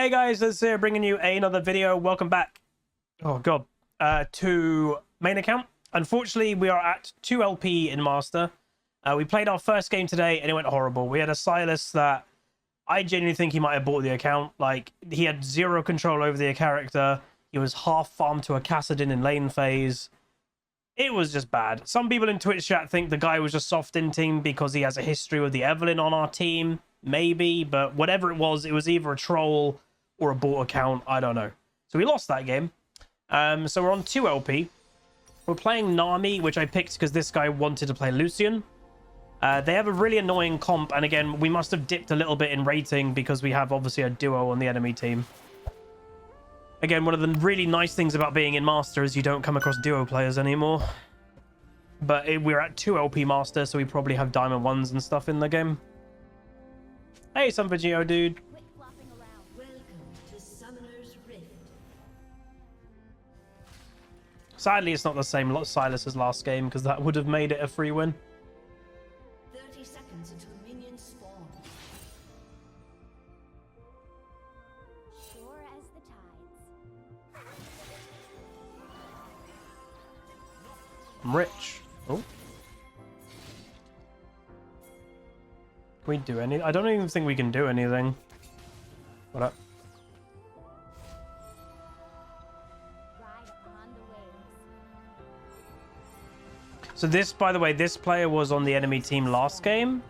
Hey guys, this is here bringing you another video. Welcome back. Oh god. To main account. Unfortunately, we are at 2 LP in Master. We played our first game today and it went horrible. We had a Silas that I genuinely think he might have bought the account. Like, he had zero control over the character. He was half farmed to a Cassadin in lane phase. It was just bad. Some people in Twitch chat think the guy was just soft in team because he has a history with the Evelyn on our team. Maybe, but whatever it was either a troll or a bought account. I don't know. So we lost that game. So we're on 2 LP. We're playing NAMI, which I picked because this guy wanted to play Lucian. They have a really annoying comp, and again, we must have dipped a little bit in rating because we have obviously a duo on the enemy team. Again, one of the really nice things about being in Master is you don't come across duo players anymore. But we're at 2 LP Master, so we probably have Diamond 1s and stuff in the game. Hey, Something Geo, dude. Sadly, it's not the same Silas as last game, because that would have made it a free win. 30 seconds until minions spawn. Sure as the tides. I'm rich. Oh. Can we do any? I don't even think we can do anything. What up? So this, by the way, this player was on the enemy team last game.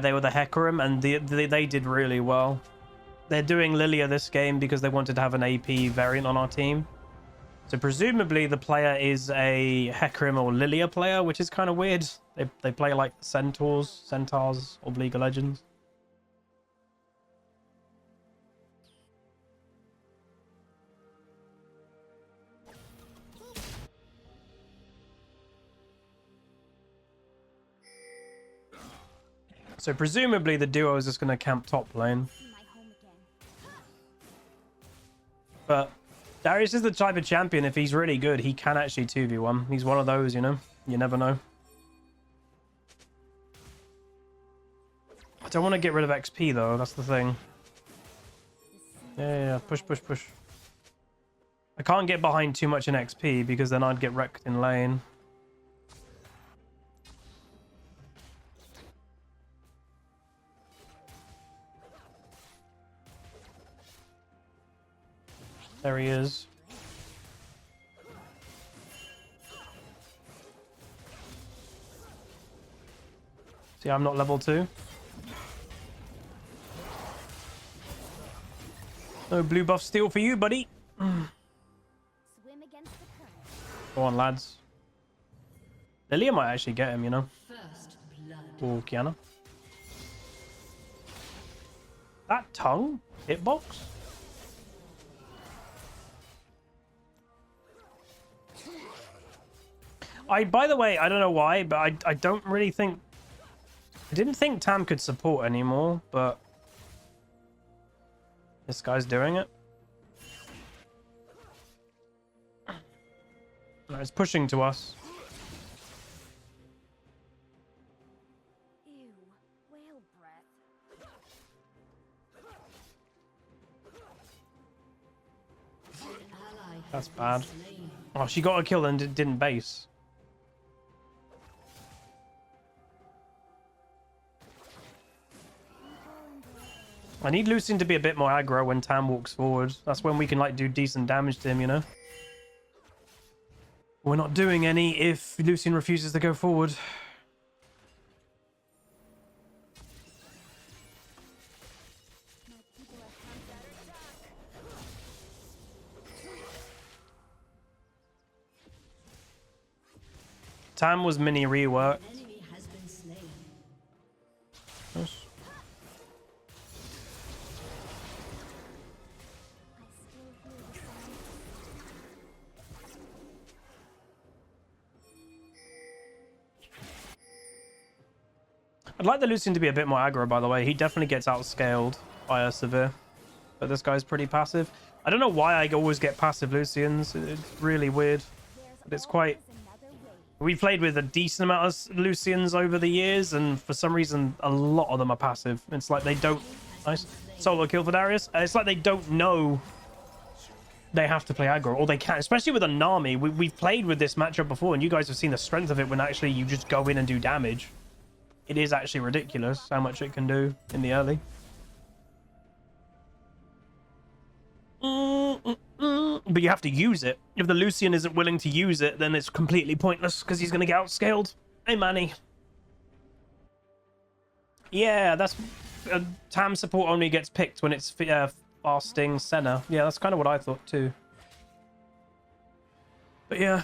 They were the Hecarim, and they did really well. They're doing Lilia this game because they wanted to have an AP variant on our team. So presumably the player is a Hecarim or Lilia player, which is kind of weird. They play like Centaurs of League of Legends. So presumably the duo is just going to camp top lane. But Darius is the type of champion, if he's really good, he can actually 2v1. He's one of those, you know? You never know. I don't want to get rid of XP, though. That's the thing. Yeah. Push. I can't get behind too much in XP, because then I'd get wrecked in lane. There he is. See, I'm not level 2. No blue buff steal for you, buddy. Swim against the current. Go on, lads. Lilia might actually get him, you know. First blood. Or Kiana. That tongue hitbox? By the way, I don't know why, but I don't really think... I didn't think Tam could support anymore, but... This guy's doing it. No, it's pushing to us. Ew, whale breath. That's bad. Oh, she got a kill and didn't base. I need Lucian to be a bit more aggro when Tam walks forward. That's when we can like do decent damage to him, you know? We're not doing any if Lucian refuses to go forward. Tam was mini reworked. Enemy has been slain. Yes. I'd like the Lucian to be a bit more aggro, by the way. He definitely gets outscaled by a Severe. But this guy's pretty passive. I don't know why I always get passive Lucians. It's really weird. But it's quite... We played with a decent amount of Lucians over the years, and for some reason, a lot of them are passive. It's like they don't... Nice. solo kill for Darius. It's like they don't know they have to play aggro, or they can, especially with a NAMI. We've played with this matchup before, and you guys have seen the strength of it when actually you just go in and do damage. It is actually ridiculous how much it can do in the early. But you have to use it. If the Lucian isn't willing to use it, then it's completely pointless because he's going to get outscaled. Hey, Manny. Yeah, that's... TAM support only gets picked when it's fasting Senna. Yeah, that's kind of what I thought too. But yeah.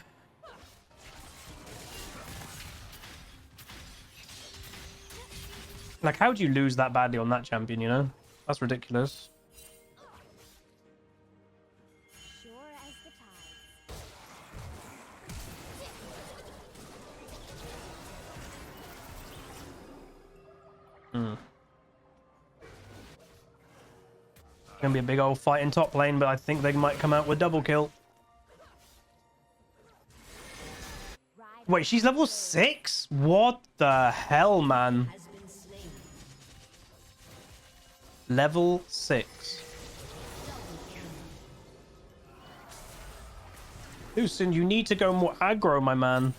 Like, how do you lose that badly on that champion, you know? That's ridiculous. Sure as the tide. Gonna be a big old fight in top lane, but I think they might come out with double kill. Wait, she's level 6? What the hell, man? Level 6. Lucian, you need to go more aggro, my man.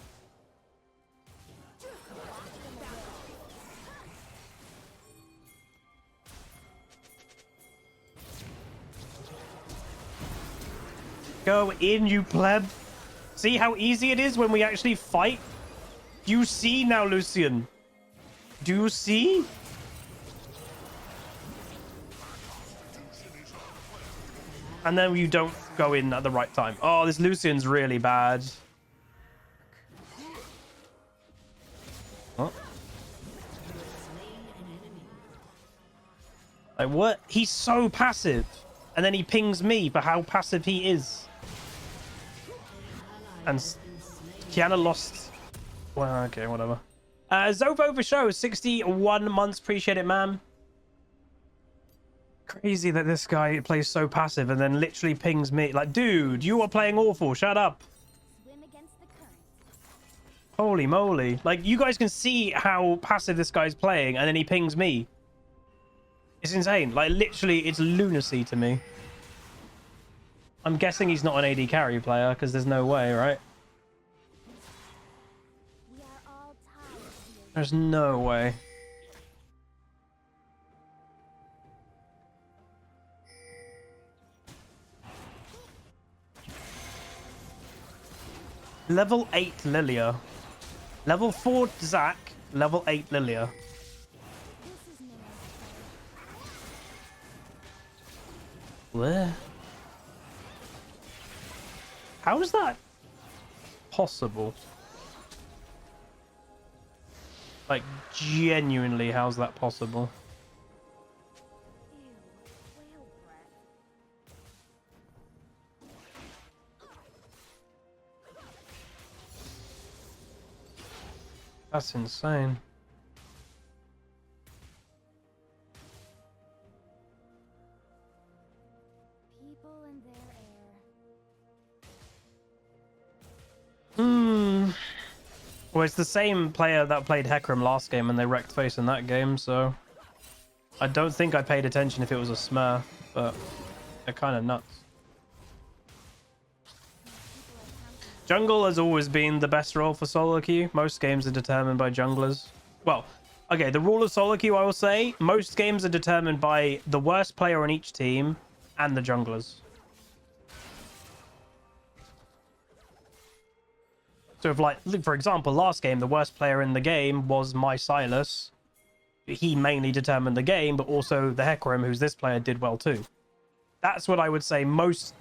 Go in, you pleb. See how easy it is when we actually fight? Do you see now, Lucian? Do you see? And then you don't go in at the right time. Oh, this Lucian's really bad. What? Like, what? He's so passive. And then he pings me for how passive he is. And Kiana lost. Well, okay, whatever. Zovo for show, 61 months. Appreciate it, man. Crazy that this guy plays so passive and then literally pings me. Like, dude, you are playing awful. Shut up. Swim against the current. Holy moly. Like, you guys can see how passive this guy's playing, and then he pings me. It's insane. Like, literally, it's lunacy to me. I'm guessing he's not an AD carry player, because there's no way, right? We are all tied here. There's no way. Level 8 Lilia. Level 4 Zac. Level 8 Lilia. This is Nina's Where? How is that possible? Like, genuinely, how's that possible? Ew, whale breath. That's insane. People and their air. Well, it's the same player that played Hecarim last game and they wrecked face in that game, so... I don't think I paid attention if it was a Smurf, but they're kind of nuts. Jungle has always been the best role for solo queue. Most games are determined by junglers. Well, okay, the rule of solo queue, I will say, most games are determined by the worst player on each team and the junglers. So if, like, for example, last game, the worst player in the game was my Silas. He mainly determined the game, but also the Hecarim, who's this player, did well too. That's what I would say most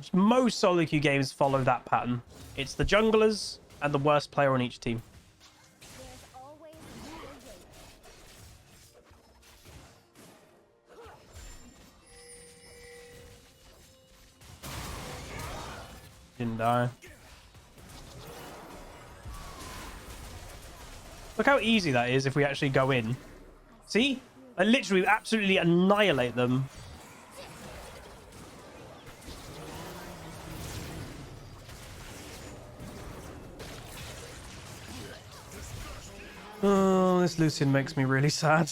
solo queue games follow that pattern. It's the junglers and the worst player on each team. There's always another way. Didn't die. Look how easy that is if we actually go in. See? I literally absolutely annihilate them. Oh, this Lucian makes me really sad.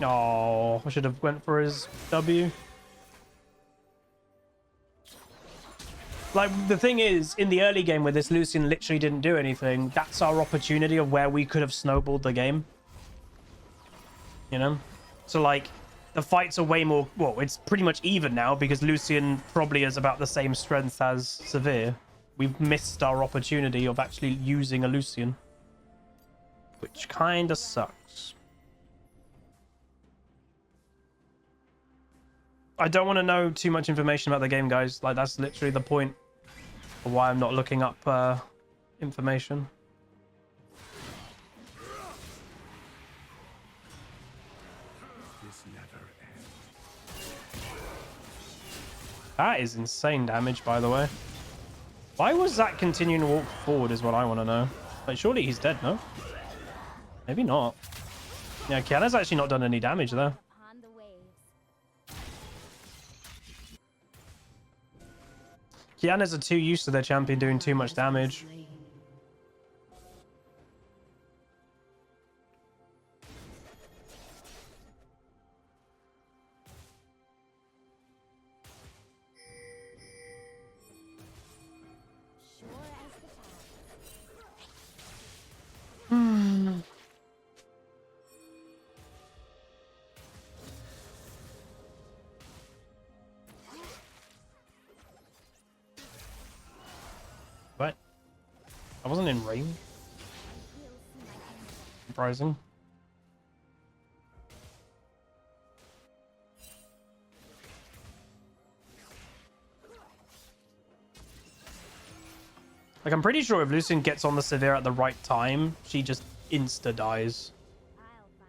Oh, I should have went for his W. Like, the thing is, in the early game where this Lucian literally didn't do anything, that's our opportunity of where we could have snowballed the game. You know? So, like, the fights are way more... Well, it's pretty much even now because Lucian probably is about the same strength as Severe. We've missed our opportunity of actually using a Lucian. Which kind of sucks. I don't want to know too much information about the game, guys. Like, that's literally the point of why I'm not looking up information. That is insane damage, by the way. Why was that continuing to walk forward is what I want to know. Like, surely he's dead, no? Maybe not. Yeah, Kiana's actually not done any damage, though. Upon the waves. Kiana's are too used to their champion doing too much damage. Sure as the tide. What? I wasn't in range. We'll see my hand. Surprising. Like, I'm pretty sure if Lucian gets on the Severe at the right time, she just insta dies. I'll find my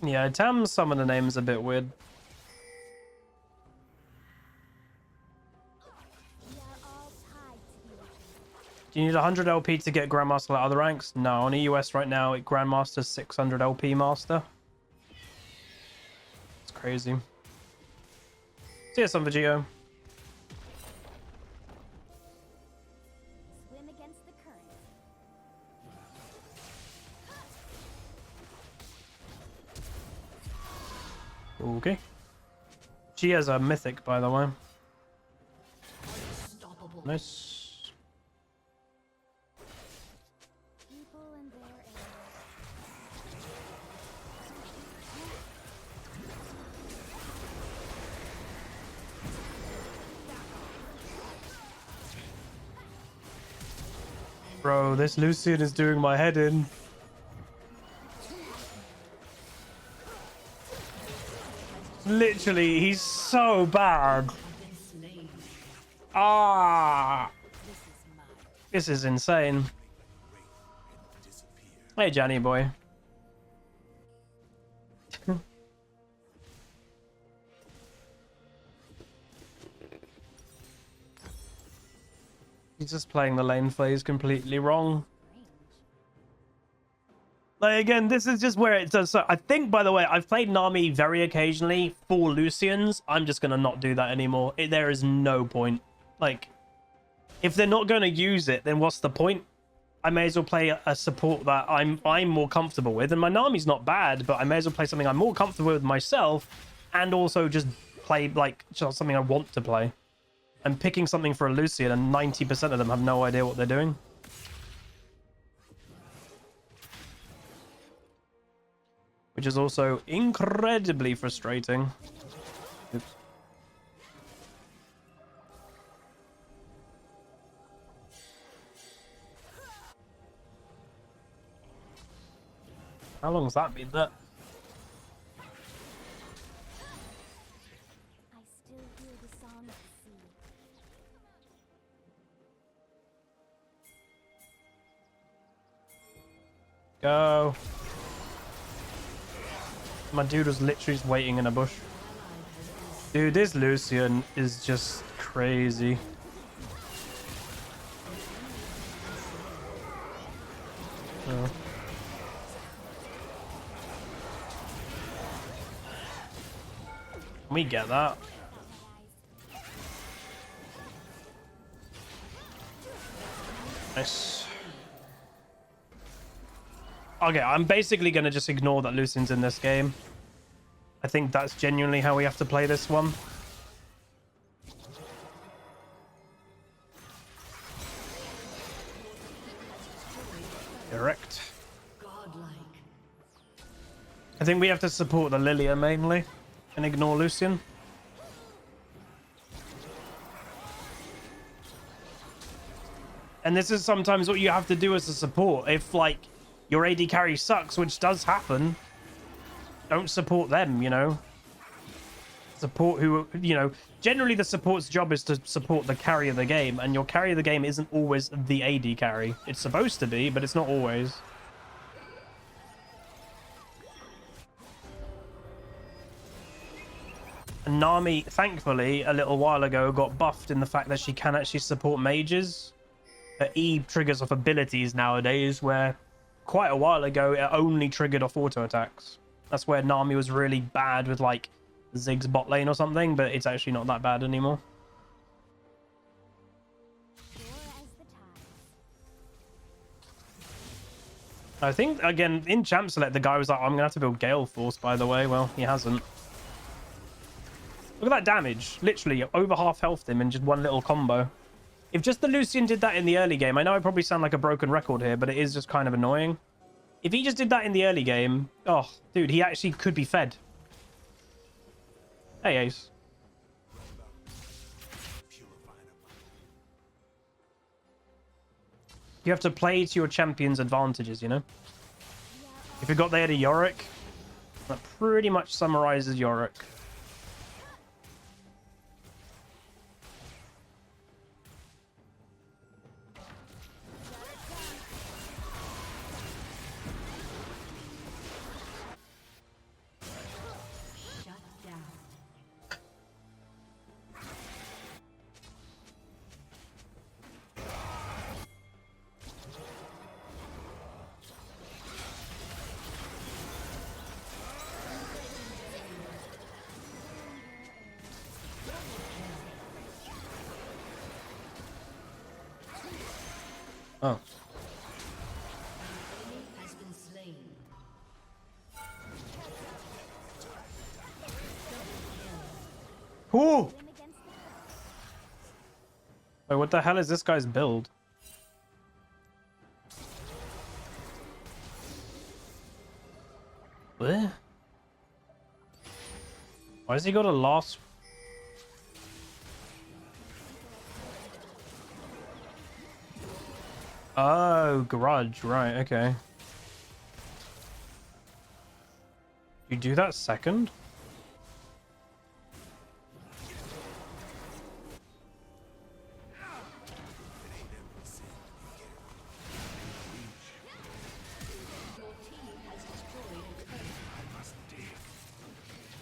path. Yeah, Tam's some of the names a bit weird. We are all tied to the ocean. Do you need 100 LP to get Grandmaster at other ranks? No, on EUS right now, Grandmaster's 600 LP Master. It's crazy. See you, some Vegito. Swim against the current. Okay. She has a mythic, by the way. Nice. People and their air. Bro, this Lucian is doing my head in. Literally, he's so bad. Ah, this is insane. Hey, Johnny boy. He's just playing the lane phase completely wrong. Like, again, this is just where it does. So I think, by the way, I've played NAMI very occasionally for Lucians. I'm just going to not do that anymore. There is no point. Like, if they're not going to use it, then what's the point? I may as well play a support that I'm more comfortable with. And my NAMI's not bad, but I may as well play something I'm more comfortable with myself and also just play, like, just something I want to play. I'm picking something for a Lucian, and 90% of them have no idea what they're doing. Which is also incredibly frustrating. Oops. How long has that been there? I still hear the song of the sea. Go. My dude was literally just waiting in a bush. Dude, this Lucian is just crazy. Oh. We get that. Nice. Okay, I'm basically going to just ignore that Lucian's in this game. I think that's genuinely how we have to play this one. Correct. I think we have to support the Lilia mainly and ignore Lucian. And this is sometimes what you have to do as a support. If, like, your AD carry sucks, which does happen, don't support them, you know? Support who, you know, generally the support's job is to support the carry of the game, and your carry of the game isn't always the AD carry. It's supposed to be, but it's not always. And Nami, thankfully, a little while ago, got buffed in the fact that she can actually support mages. Her E triggers off abilities nowadays, where quite a while ago it only triggered off auto attacks. That's where Nami was really bad with, like, Ziggs bot lane or something, but it's actually not that bad anymore. I think, again, in Champ Select, the guy was like, I'm going to have to build Gale Force, by the way. Well, he hasn't. Look at that damage. Literally, over half health him in just one little combo. If just the Lucian did that in the early game, I know I probably sound like a broken record here, but it is just kind of annoying. If he just did that in the early game, oh, dude, he actually could be fed. Hey, Ace. You have to play to your champion's advantages, you know? If you got there to Yorick, that pretty much summarizes Yorick. Oh. Has been slain. Ooh! Wait, what the hell is this guy's build? What? Why has he got a loss? Oh, Grudge, right, okay. You do that second?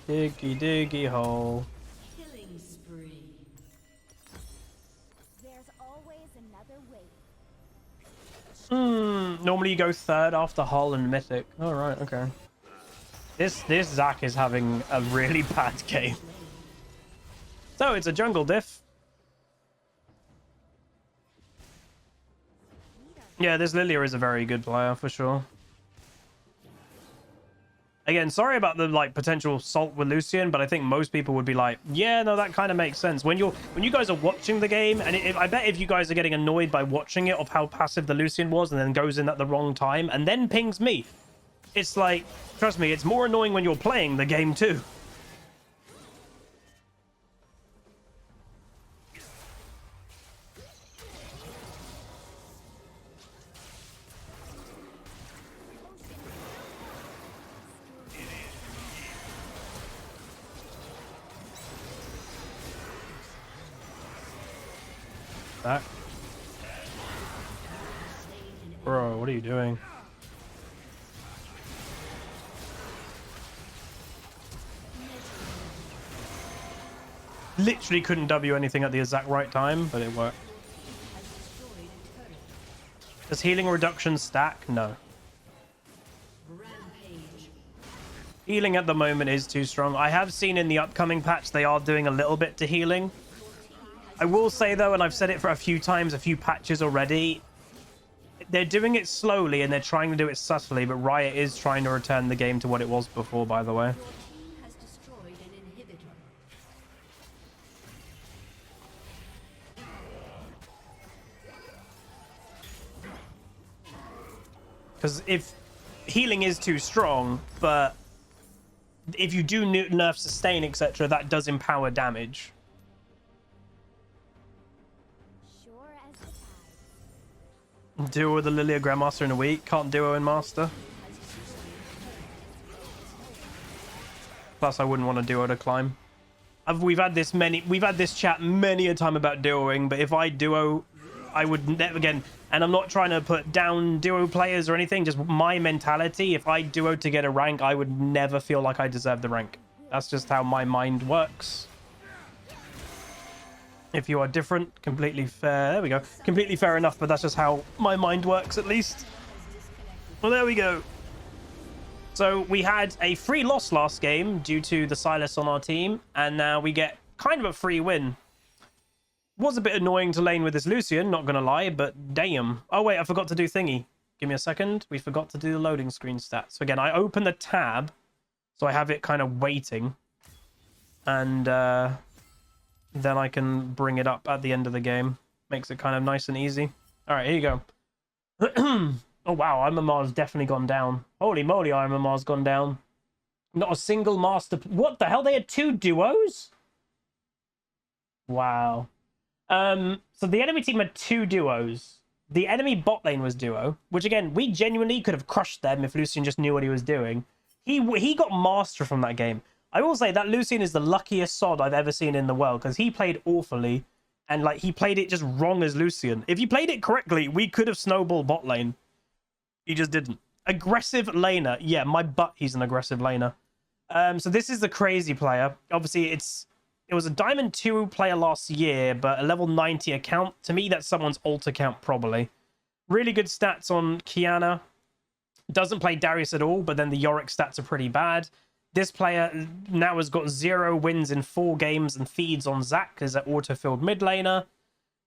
Diggy diggy hole. Killing spree. There's always another way. Normally you go third after Hull and Mythic. Alright, okay. This Zac is having a really bad game. So it's a jungle diff. Yeah, this Lilia is a very good player for sure. Again, sorry about the like potential salt with Lucian, but I think most people would be like, yeah, no, that kind of makes sense. When you guys are watching the game, and I bet if you guys are getting annoyed by watching it of how passive the Lucian was and then goes in at the wrong time and then pings me, it's like, trust me, it's more annoying when you're playing the game too. That. Bro, what are you doing? Literally couldn't W anything at the exact right time, but it worked. Does healing reduction stack? No. Rampage. Healing at the moment is too strong. I have seen in the upcoming patch they are doing a little bit to healing. I will say though, and I've said it for a few times, a few patches already, they're doing it slowly and they're trying to do it subtly, but Riot is trying to return the game to what it was before, by the way. Your team has destroyed an inhibitor. Because if healing is too strong, but if you do nerf sustain, etc., that does empower damage. Sure as the tide. Duo with the Lilia Grandmaster in a week. Can't duo in Master. Plus, I wouldn't want to duo to climb. We've had this chat many a time about duoing, but if I duo, I would never again. And I'm not trying to put down duo players or anything. Just my mentality. If I duo to get a rank, I would never feel like I deserve the rank. That's just how my mind works. If you are different, completely fair. There we go. Completely fair enough, but that's just how my mind works, at least. Well, there we go. So we had a free loss last game due to the Silas on our team, and now we get kind of a free win. Was a bit annoying to lane with this Lucian, not gonna lie, but damn. Oh wait, I forgot to do thingy. Give me a second. We forgot to do the loading screen stats. So again, I open the tab, so I have it kind of waiting, and then I can bring it up at the end of the game. Makes it kind of nice and easy. All right, here you go. Oh wow, Iron Mars definitely gone down. Holy moly, Iron Mars gone down. Not a single master. What the hell? They had 2 duos? Wow. So the enemy team had 2 duos. The enemy bot lane was duo, which again, we genuinely could have crushed them if Lucian just knew what he was doing. He got master from that game. I will say that Lucian is the luckiest sod I've ever seen in the world, because he played awfully, and like he played it just wrong as Lucian. If he played it correctly, we could have snowballed bot lane. He just didn't. Aggressive laner. Yeah, my butt, he's an aggressive laner. So this is the crazy player. Obviously, it was a Diamond 2 player last year, but a level 90 account. To me, that's someone's alt account, probably. Really good stats on Kiana. Doesn't play Darius at all, but then the Yorick stats are pretty bad. This player now has got 0 wins in 4 games and feeds on Zac as an auto-filled mid laner.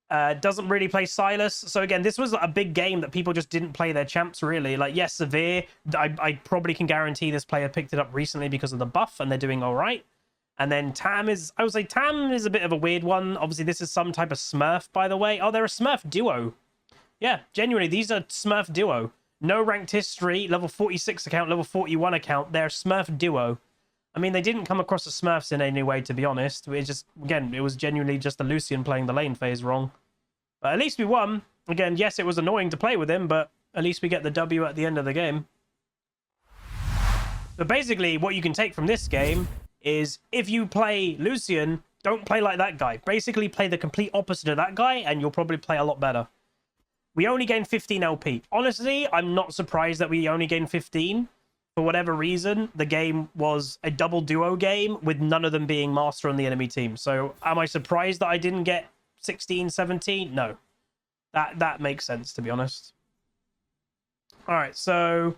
Doesn't really play Silas. So again, this was a big game that people just didn't play their champs, really. Like, yes, Severe. I probably can guarantee this player picked it up recently because of the buff, and they're doing all right. And then Tam is... I would say Tam is a bit of a weird one. Obviously, this is some type of Smurf, by the way. Oh, they're a Smurf duo. Yeah, genuinely, these are Smurf duo. No ranked history, level 46 account, level 41 account. They're Smurf duo. I mean, they didn't come across as Smurfs in any way, to be honest. It just, again, it was genuinely just the Lucian playing the lane phase wrong. But at least we won. Again, yes, it was annoying to play with him, but at least we get the W at the end of the game. But basically, what you can take from this game is if you play Lucian, don't play like that guy. Basically, play the complete opposite of that guy, and you'll probably play a lot better. We only gained 15 LP. Honestly, I'm not surprised that we only gained 15. For whatever reason, the game was a double duo game with none of them being master on the enemy team. So am I surprised that I didn't get 16, 17? No. That makes sense, to be honest. All right, so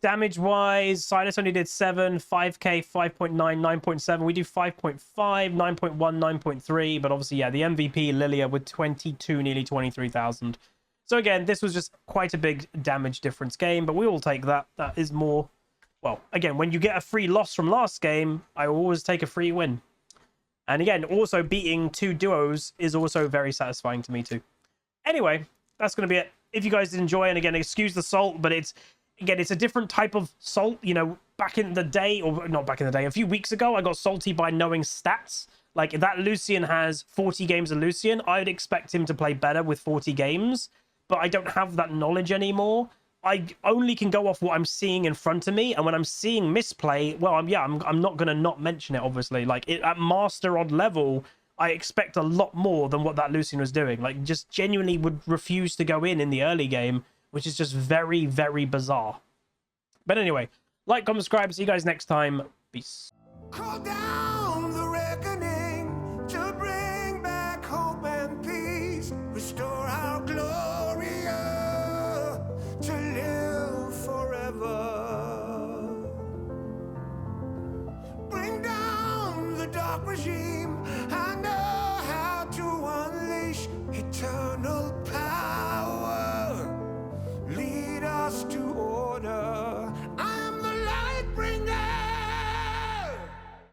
damage-wise, Silas only did 7, 5k, 5.9, 9.7. We do 5.5, 9.1, 9.3. But obviously, yeah, the MVP, Lilia, with 22, nearly 23,000. So again, this was just quite a big damage difference game, but we will take that. That is more... Well, again, when you get a free loss from last game, I always take a free win. And again, also beating 2 duos is also very satisfying to me too. Anyway, that's going to be it. If you guys did enjoy, and again, excuse the salt, but it's a different type of salt. You know, back in the day, or not back in the day, a few weeks ago, I got salty by knowing stats. Like, if that Lucian has 40 games of Lucian, I would expect him to play better with 40 games. But I don't have that knowledge anymore. I only can go off what I'm seeing in front of me, and when I'm seeing misplay, well, I'm not going to not mention it, obviously. Like, at Master Odd level, I expect a lot more than what that Lucian was doing. Like, just genuinely would refuse to go in the early game, which is just very, very bizarre. But anyway, like, comment, subscribe. See you guys next time. Peace. Call down the reckoning to bring back hope and peace. Restore our glory to live forever. Bring down the dark regime.